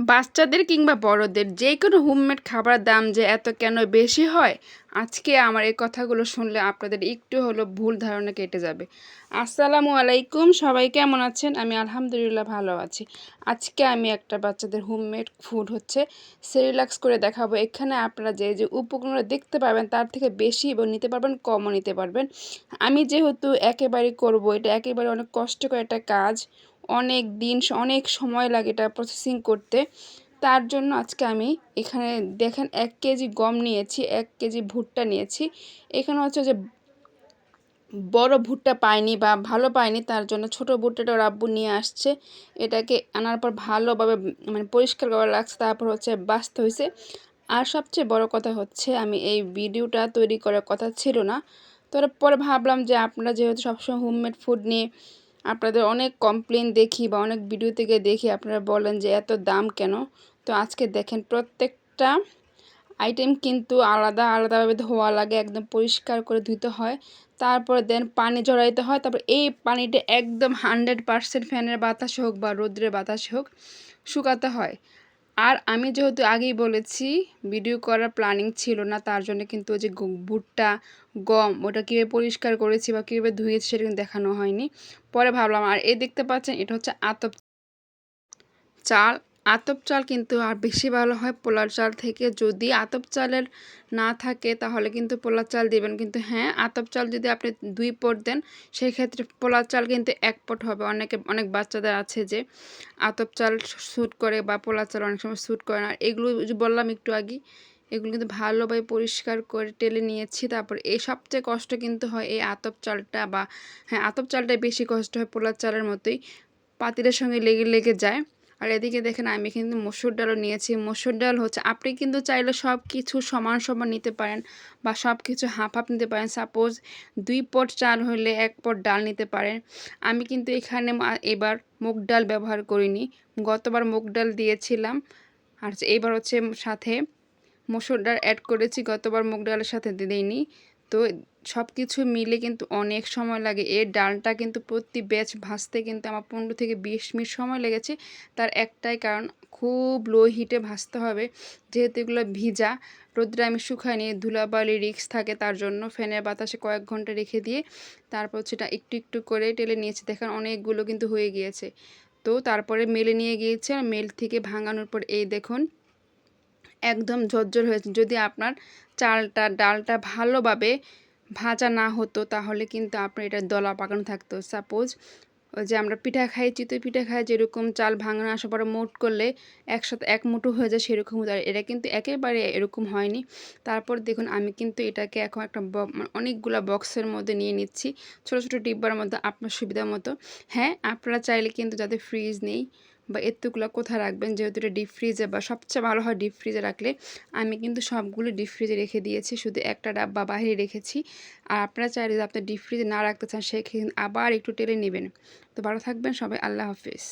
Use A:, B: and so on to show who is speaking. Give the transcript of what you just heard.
A: বাচ্চাদের কিংবা বড়দের যেকোনো হোমমেড খাবারের দাম যে এত কেন বেশি হয়, আজকে আমার এই কথাগুলো শুনলে আপনাদের একটু হলেও ভুল ধারণা কেটে যাবে। আসসালামু আলাইকুম, সবাই কেমন আছেন? আমি আলহামদুলিল্লাহ ভালো আছি। আজকে আমি একটা বাচ্চাদের হোমমেড ফুড হচ্ছে সেরিল্যাক্স করে দেখাবো। এখানে আপনারা যে উপকরণগুলো দেখতে পাবেন তার থেকে বেশি এবং নিতে পারবেন, কমও নিতে পারবেন। আমি যেহেতু একেবারেই করব, এটা একেবারে অনেক কষ্টকর একটা কাজ, অনেক দিন অনেক সময় লাগে এটা প্রসেসিং করতে। তার জন্য আজকে আমি এখানে দেখেন 1 কেজি গম নিয়েছি, 1 কেজি ভুট্টা নিয়েছি। এখানে হচ্ছে যে বড় ভুট্টা পাইনি বা ভালো পাইনি, তার জন্য ছোট ভুট্টাটা ওর আব্বু নিয়ে আসছে। এটাকে আনার পর ভালোভাবে মানে পরিষ্কার করা লাগছে, তারপর হচ্ছে বাছতে হয়েছে। আর সবচেয়ে বড় কথা হচ্ছে আমি এই ভিডিওটা তৈরি করার কথা ছিল না, পরে ভাবলাম যে আপনারা যেহেতু সবসময় হোমমেড ফুড নিয়ে আপনাদের অনেক কমপ্লেন দেখি বা অনেক ভিডিও থেকে দেখি আপনারা বলেন যে এত দাম কেন। তো আজকে দেখেন প্রত্যেকটা আইটেম কিন্তু আলাদা আলাদাভাবে ধোয়া লাগে, একদম পরিষ্কার করে ধুতে হয়, তারপরে দেন পানি ঝরাইতে হয়, তারপর এই পানিটা একদম 100% ফ্যানের বাতাসে হোক বা রৌদ্রের বাতাসে হোক শুকাতে হয়। আর আমি যেহেতু আগেই বলেছি ভিডিও করার প্ল্যানিং ছিল না, তার জন্য কিন্তু ওই যে ভুট্টা, গম ওটা কীভাবে পরিষ্কার করেছি বা কীভাবে ধুয়েছি সেটা কিন্তু দেখানো হয়নি। পরে ভাবলাম, আর এই দেখতে পাচ্ছেন এটা হচ্ছে আতপ চাল। আতপ চাল কিন্তু আর বেশি ভালো হয় পোলার চাল থেকে। যদি আতপ চালের না থাকে তাহলে কিন্তু পোলার চাল দিবেন, কিন্তু হ্যাঁ, আতপ চাল যদি আপনি 2 পট দেন সেক্ষেত্রে পোলার চাল কিন্তু 1 পট হবে। অনেক বাচ্চাদের আছে যে আতপ চাল স্যুট করে বা পোলার চাল অনেক সময় স্যুট করে না। এগুলো যে বললাম একটু আগেই, এগুলো কিন্তু ভালোভাবে পরিষ্কার করে টেলে নিয়েছি। তারপর এই সবচেয়ে কষ্ট কিন্তু হয় এই আতপ চালটা, বা হ্যাঁ, আতপ চালটাই বেশি কষ্ট হয়, পোলার চালের মতোই পাতিলের সঙ্গে লেগে লেগে যায়। আর এদিকে দেখেন আমি কিন্তু মসুর ডালও নিয়েছি। মসুর ডাল হচ্ছে আপনি কিন্তু চাইলে সব কিছু সমান সমান নিতে পারেন বা সব কিছু হাফ হাফ নিতে পারেন। সাপোজ 2 পট চাল হলে 1 পট ডাল নিতে পারেন। আমি কিন্তু এখানে এবার মুগ ডাল ব্যবহার করিনি, গতবার মুগ ডাল দিয়েছিলাম। আর এবার হচ্ছে সাথে মসুর ডাল অ্যাড করেছি, গতবার মুগ ডালের সাথে দিইনি। তো সব কিছু মিলে কিন্তু অনেক সময় লাগে। এই ডালটা কিন্তু প্রতি ব্যাচ ভাজতে কিন্তু আমার 15 থেকে 20 মিনিট সময় লেগেছে। তার একটাই কারণ, খুব লো হিটে ভাজতে হবে, যেহেতু এগুলো ভিজা। রোদ্রে আমি শুকাইনি, ধুলাবালি রিস্ক থাকে, তার জন্য ফ্যানের বাতাসে কয়েক ঘন্টা রেখে দিয়ে তারপর সেটা একটু একটু করে টেলে নিয়েছি। দেখেন অনেকগুলো কিন্তু হয়ে গিয়েছে। তো তারপরে মেলে নিয়ে গিয়েছে, আর মেল থেকে ভাঙানোর পর এই দেখুন একদম ঝরঝর হয়েছে। যদি আপনার ডালটা ভালোভাবে ভাজা না হতো তাহলে কিন্তু আপনার এটা দলা পাকানো থাকতো। সাপোজ ওই যে আমরা পিঠা খাই, চিতই পিঠা খাই, যেরকম চাল ভাঙানো আসার পরে মোট করলে একসাথে এক মুঠো হয়ে যায়, সেরকম হতো। আর এটা কিন্তু একেবারে এরকম হয়নি। তারপর দেখুন আমি কিন্তু এটাকে এখন একটা অনেকগুলা বক্সের মধ্যে নিয়ে নিচ্ছি, ছোটো ছোটো ডিব্বার মধ্যে আপনার সুবিধা মতো। হ্যাঁ, আপনারা চাইলে কিন্তু যাদের ফ্রিজ নেই বা এতগুলো কোথায় রাখবেন, যেহেতু এটা ডিপ ফ্রিজে, বা সবচেয়ে ভালো হয় ডিপ ফ্রিজে রাখলে। আমি কিন্তু সবগুলো ডিপ ফ্রিজে রেখে দিয়েছি, শুধু একটা ডাব্বা বাইরে রেখেছি। আর আপনারা চাইলে যদি আপনি ডিপ ফ্রিজে না রাখতে চান সেক্ষেত্রে আবার একটু টেলে নেবেন। তো ভালো থাকবেন সবাই, আল্লাহ হাফিজ।